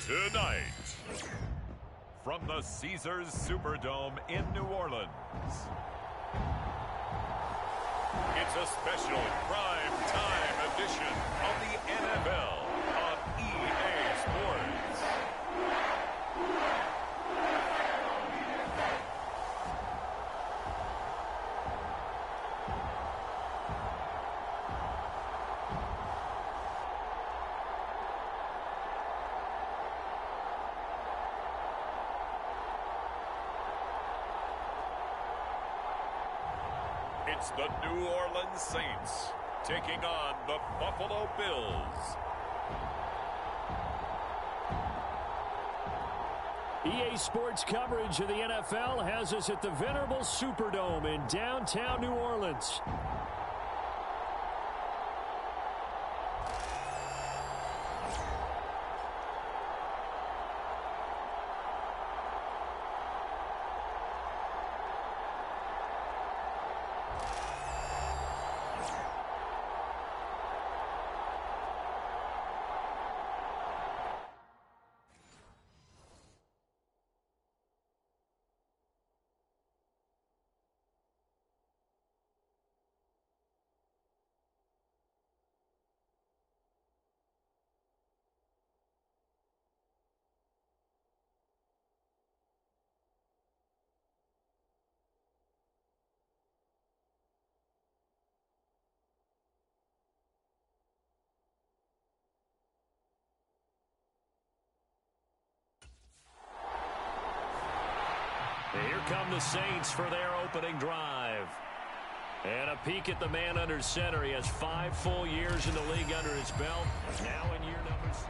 Tonight, from the Caesars Superdome in New Orleans, it's a special prime time edition of the NFL on EA Sports. It's the New Orleans Saints taking on the Buffalo Bills. EA Sports coverage of the NFL has us at the venerable Superdome in downtown New Orleans. Here come the Saints for their opening drive. And a peek at the man under center. He has 5 full years in the league under his belt. Now in year number 6.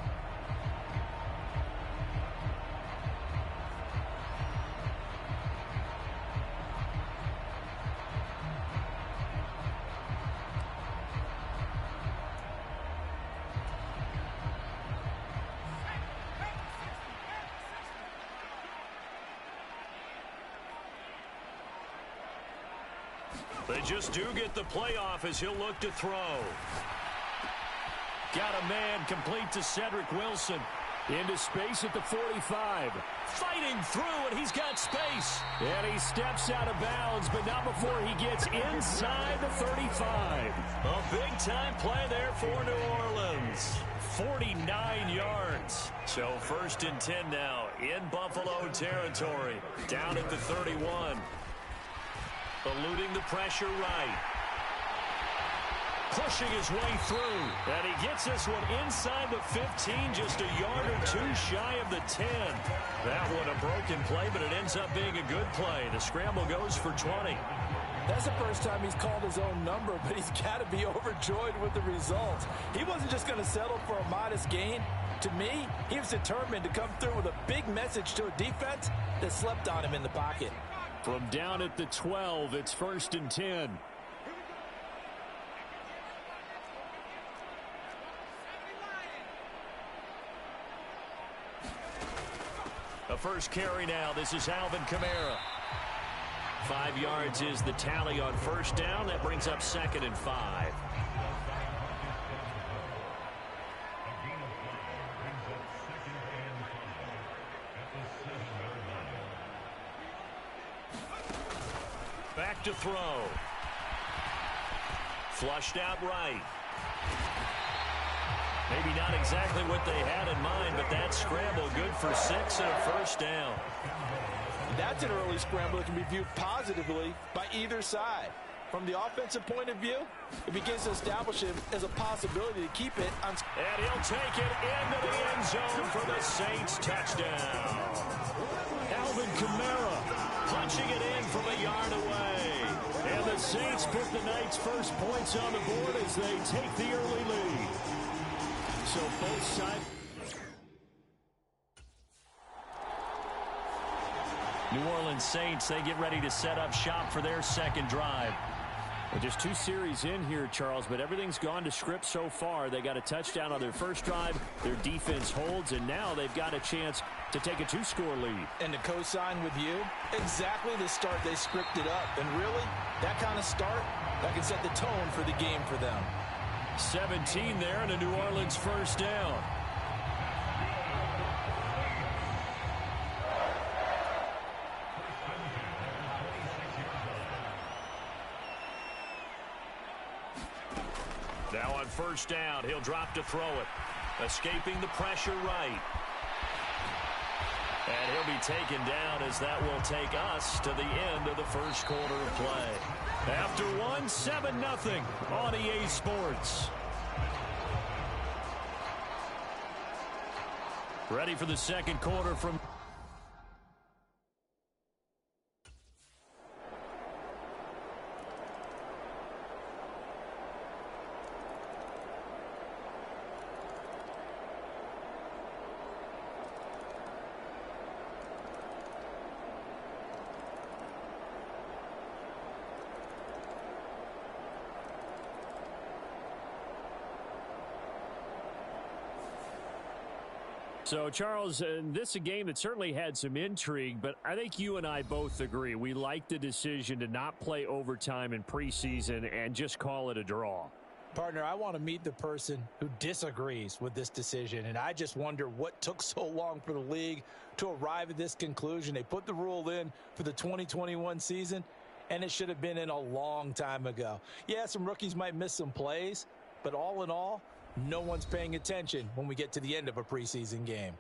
They just do get the playoff as he'll look to throw. Got a man complete to Cedric Wilson. Into space at the 45. Fighting through, and he's got space. And he steps out of bounds, but not before he gets inside the 35. A big-time play there for New Orleans. 49 yards. So 1st and 10 now in Buffalo territory. Down at the 31. Eluding the pressure right. Pushing his way through. And he gets this one inside the 15, just a yard or 2 shy of the 10. That one a broken play, but it ends up being a good play. The scramble goes for 20. That's the first time he's called his own number, but he's got to be overjoyed with the result. He wasn't just going to settle for a modest gain. To me, he was determined to come through with a big message to a defense that slept on him in the pocket. From down at the 12, it's 1st and 10. The first carry now. This is Alvin Kamara. 5 yards is the tally on 1st down. That brings up 2nd and 5. Back to throw. Flushed out right. Maybe not exactly what they had in mind, but that scramble good for 6 and a 1st down. That's an early scramble that can be viewed positively by either side. From the offensive point of view, it begins to establish him as a possibility to keep it on. And he'll take it into the end zone for the Saints touchdown. Alvin Kamara punching it in from a yard away. And the Saints put the night's first points on the board as they take the early lead. So both sides. New Orleans Saints, they get ready to set up shop for their second drive. Well, just 2 series in here, Charles, but everything's gone to script so far. They got a touchdown on their first drive. Their defense holds, and now they've got a chance to take a 2-score lead. And to co-sign with you, exactly the start they scripted up. And really, that kind of start, that can set the tone for the game for them. 17 there and a New Orleans 1st down. Now on first down, he'll drop to throw it. Escaping the pressure right. And he'll be taken down as that will take us to the end of the first quarter of play. After one, 7-0 on EA Sports. Ready for the second quarter from... So, Charles, this is a game that certainly had some intrigue, but I think you and I both agree. We like the decision to not play overtime in preseason and just call it a draw. Partner, I want to meet the person who disagrees with this decision, and I just wonder what took so long for the league to arrive at this conclusion. They put the rule in for the 2021 season, and it should have been in a long time ago. Yeah, some rookies might miss some plays, but all in all, no one's paying attention when we get to the end of a preseason game.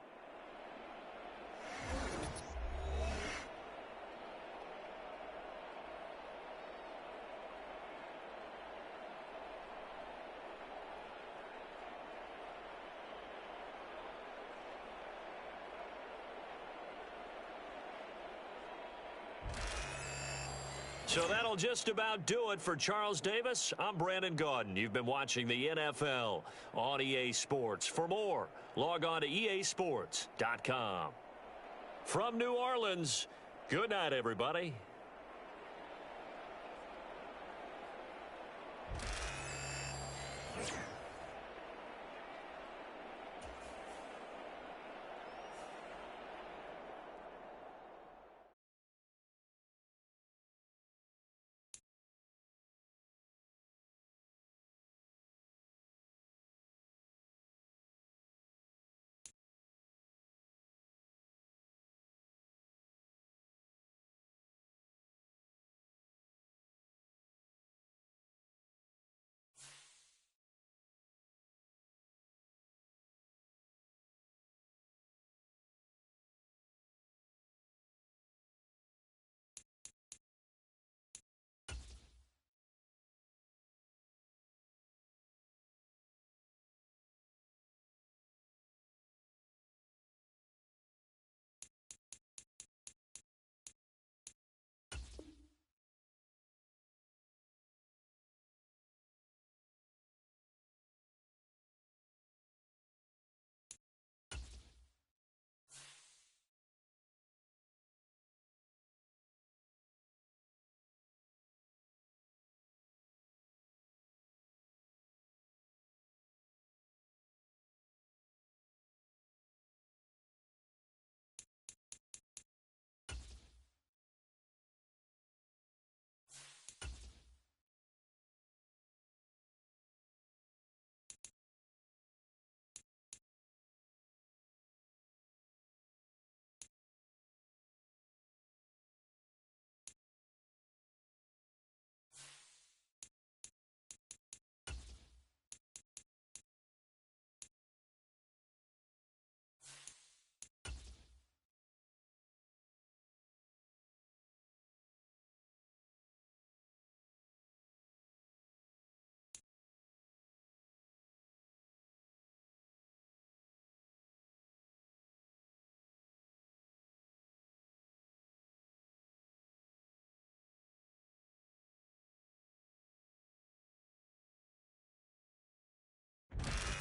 So that'll just about do it for Charles Davis. I'm Brandon Gaudin. You've been watching the NFL on EA Sports. For more, log on to easports.com. From New Orleans, good night, everybody.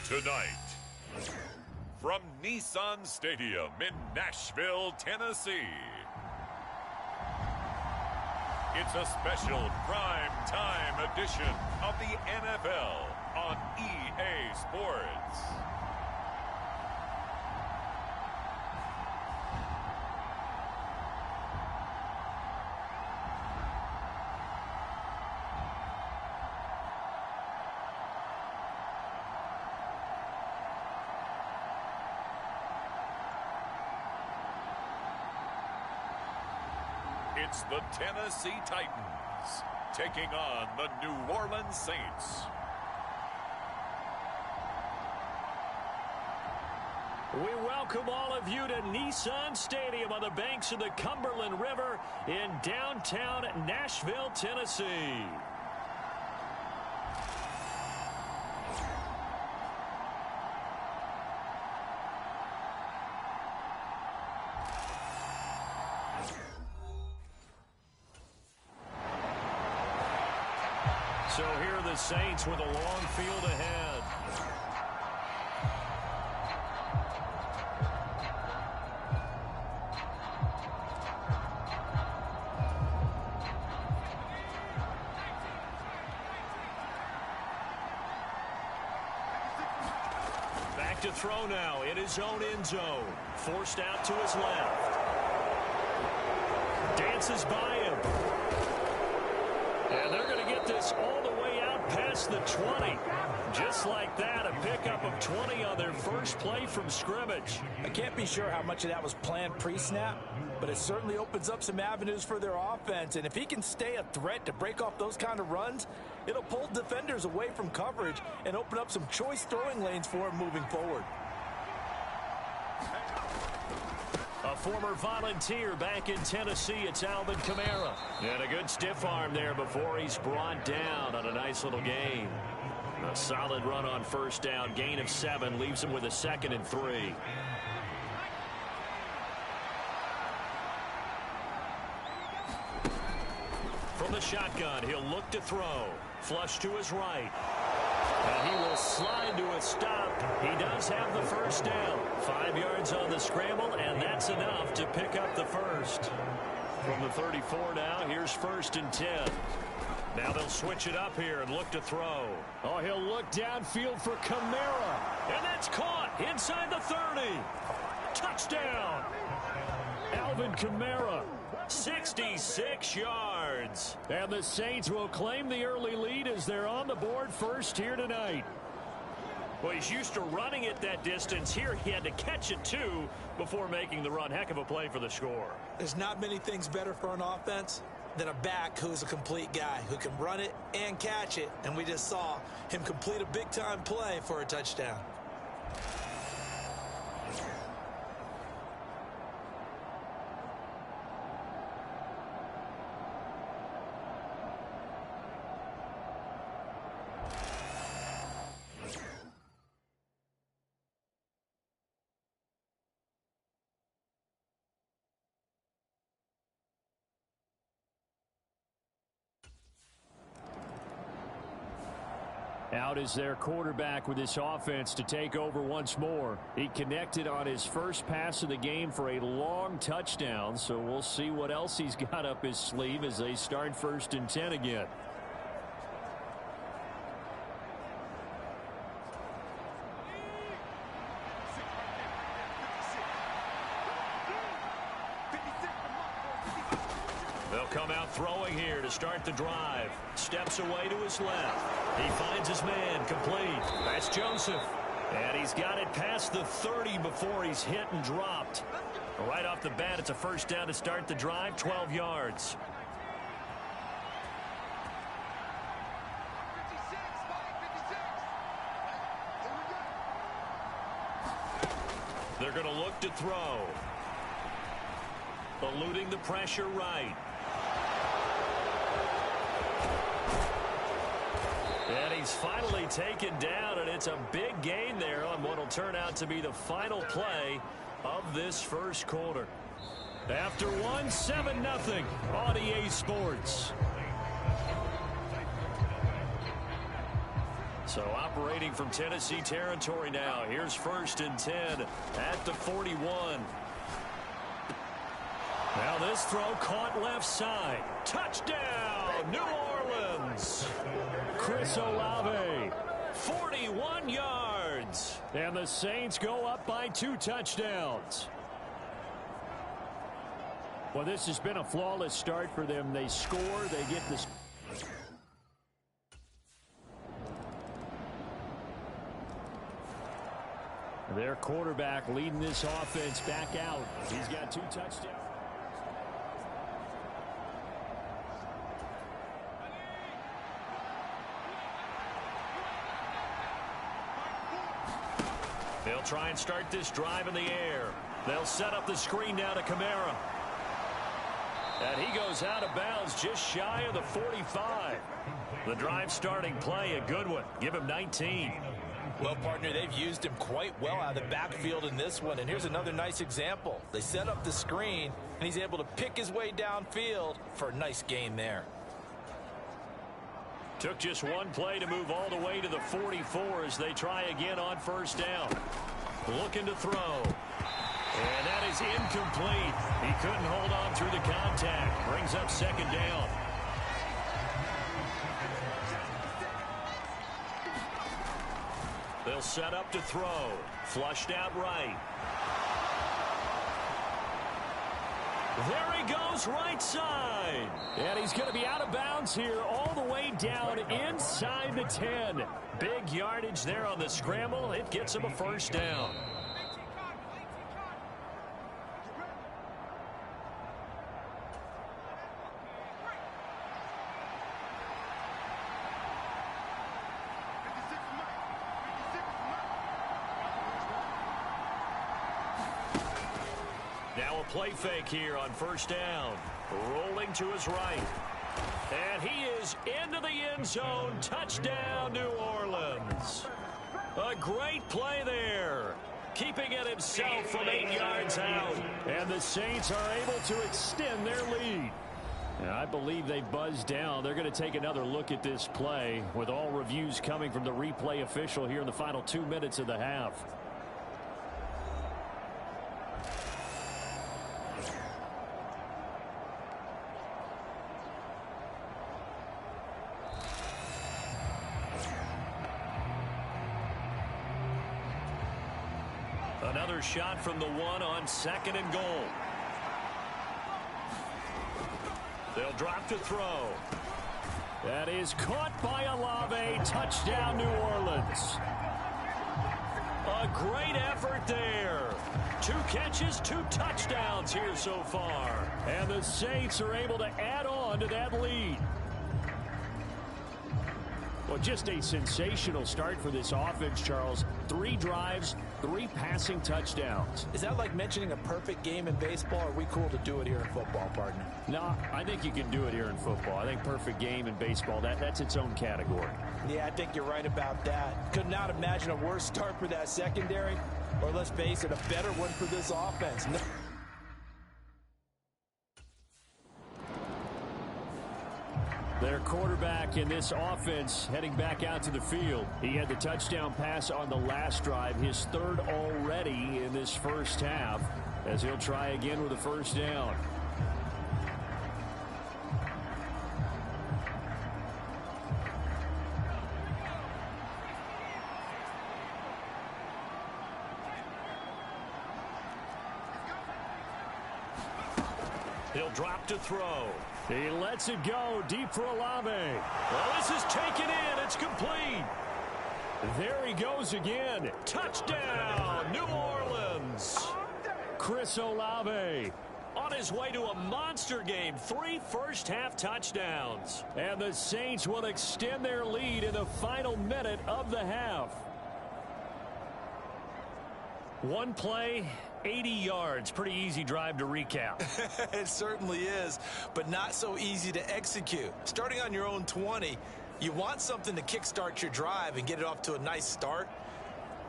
Tonight, from Nissan Stadium in Nashville, Tennessee, it's a special prime time edition of the NFL on EA Sports. It's the Tennessee Titans taking on the New Orleans Saints. We welcome all of you to Nissan Stadium on the banks of the Cumberland River in downtown Nashville, Tennessee. So here are the Saints with a long field ahead. Back to throw now in his own end zone. Forced out to his left. Dances by him. And they're going to get this all the way out past the 20. Just like that, a pickup of 20 on their first play from scrimmage. I can't be sure how much of that was planned pre-snap, but it certainly opens up some avenues for their offense. And if he can stay a threat to break off those kind of runs, it'll pull defenders away from coverage and open up some choice throwing lanes for him moving forward. A former Volunteer back in Tennessee, it's Alvin Kamara. And a good stiff arm there before he's brought down on a nice little gain. A solid run on first down, gain of 7, leaves him with a 2nd and 3. From the shotgun, he'll look to throw. Flush to his right. And he will slide to a stop. He does have the first down. 5 yards on the scramble, and that's enough to pick up the first. From the 34 now, here's 1st and 10. Now they'll switch it up here and look to throw. Oh, he'll look downfield for Kamara. And that's caught inside the 30. Touchdown. Alvin Kamara. 66 yards. And the Saints will claim the early lead as they're on the board first here tonight. Well, he's used to running it that distance. Here he had to catch it, too, before making the run. Heck of a play for the score. There's not many things better for an offense than a back who's a complete guy, who can run it and catch it. And we just saw him complete a big-time play for a touchdown. Out is their quarterback with this offense to take over once more. He connected on his first pass of the game for a long touchdown, so we'll see what else he's got up his sleeve as they start 1st and 10 again. They'll come out throwing here to start the drive. Steps away to his left. He finds his man complete. That's Joseph. And he's got it past the 30 before he's hit and dropped. Right off the bat, it's a first down to start the drive, 12 yards. They're going to look to throw. Eluding the pressure right. And he's finally taken down, and it's a big gain there on what will turn out to be the final play of this first quarter. After one, 7-0 on EA Sports. So operating from Tennessee territory now. Here's 1st and 10 at the 41. Now this throw caught left side. Touchdown, New Orleans. Chris Olave, 41 yards. And the Saints go up by 2 touchdowns. Well, this has been a flawless start for them. They score, they get this. Their quarterback leading this offense back out. He's got 2 touchdowns. They'll try and start this drive in the air. They'll set up the screen now to Kamara. And he goes out of bounds just shy of the 45. The drive starting play, a good one. Give him 19. Well, partner, they've used him quite well out of the backfield in this one. And here's another nice example. They set up the screen, and he's able to pick his way downfield for a nice gain there. Took just one play to move all the way to the 44 as they try again on first down. Looking to throw. And that is incomplete. He couldn't hold on through the contact. Brings up second down. They'll set up to throw. Flushed out right. There he goes, right side. And he's going to be out of bounds here all the way down inside the 10. Big yardage there on the scramble. It gets him a first down. Now a play fake here on first down. Rolling to his right. And he is into the end zone. Touchdown, New Orleans. A great play there. Keeping it himself from 8 yards out. And the Saints are able to extend their lead. And I believe they buzzed down. They're going to take another look at this play with all reviews coming from the replay official here in the final 2 minutes of the half. Another shot from the one on second and goal. They'll drop to throw. That is caught by Olave. Touchdown, New Orleans. A great effort there. 2 catches, 2 touchdowns here so far. And the Saints are able to add on to that lead. Well, just a sensational start for this offense, Charles. 3 drives, 3 passing touchdowns. Is that like mentioning a perfect game in baseball, or are we cool to do it here in football, partner? No, I think you can do it here in football. I think perfect game in baseball, that's its own category. Yeah, I think you're right about that. Could not imagine a worse start for that secondary, or let's face it, a better one for this offense. No. Their quarterback in this offense heading back out to the field. He had the touchdown pass on the last drive, his 3rd already in this first half, as he'll try again with a first down. He'll drop to throw. He lets it go deep for Olave. Well, this is taken in. It's complete. There he goes again. Touchdown, New Orleans. Chris Olave on his way to a monster game. 3 first-half touchdowns. And the Saints will extend their lead in the final minute of the half. One play, 80 yards. Pretty easy drive to recap. It certainly is, but not so easy to execute. Starting on your own 20, you want something to kickstart your drive and get it off to a nice start.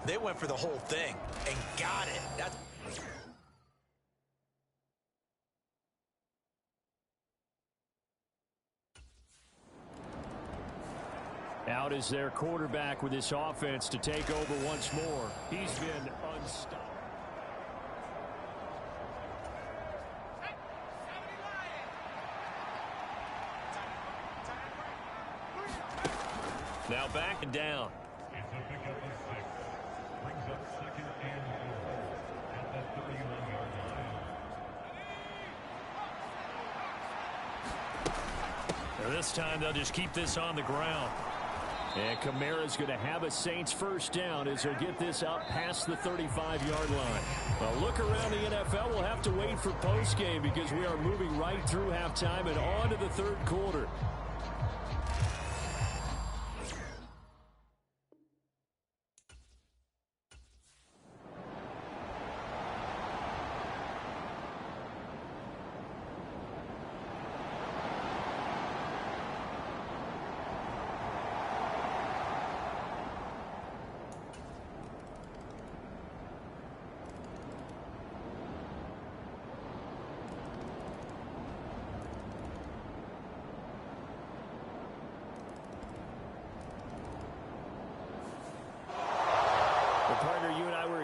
They went for the whole thing and got it. Out is their quarterback with this offense to take over once more. He's been unstoppable. Now back and down. It's a pickup of 6. Brings up second and goal at the 31-yard line. Now this time they'll just keep this on the ground. And Kamara's going to have a Saints first down as he'll get this up past the 35-yard line. A look around the NFL. We'll have to wait for postgame because we are moving right through halftime and on to the 3rd quarter.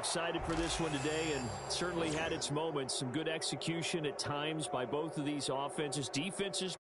excited for this one today, and certainly had its moments. Some good execution at times by both of these offenses. Defenses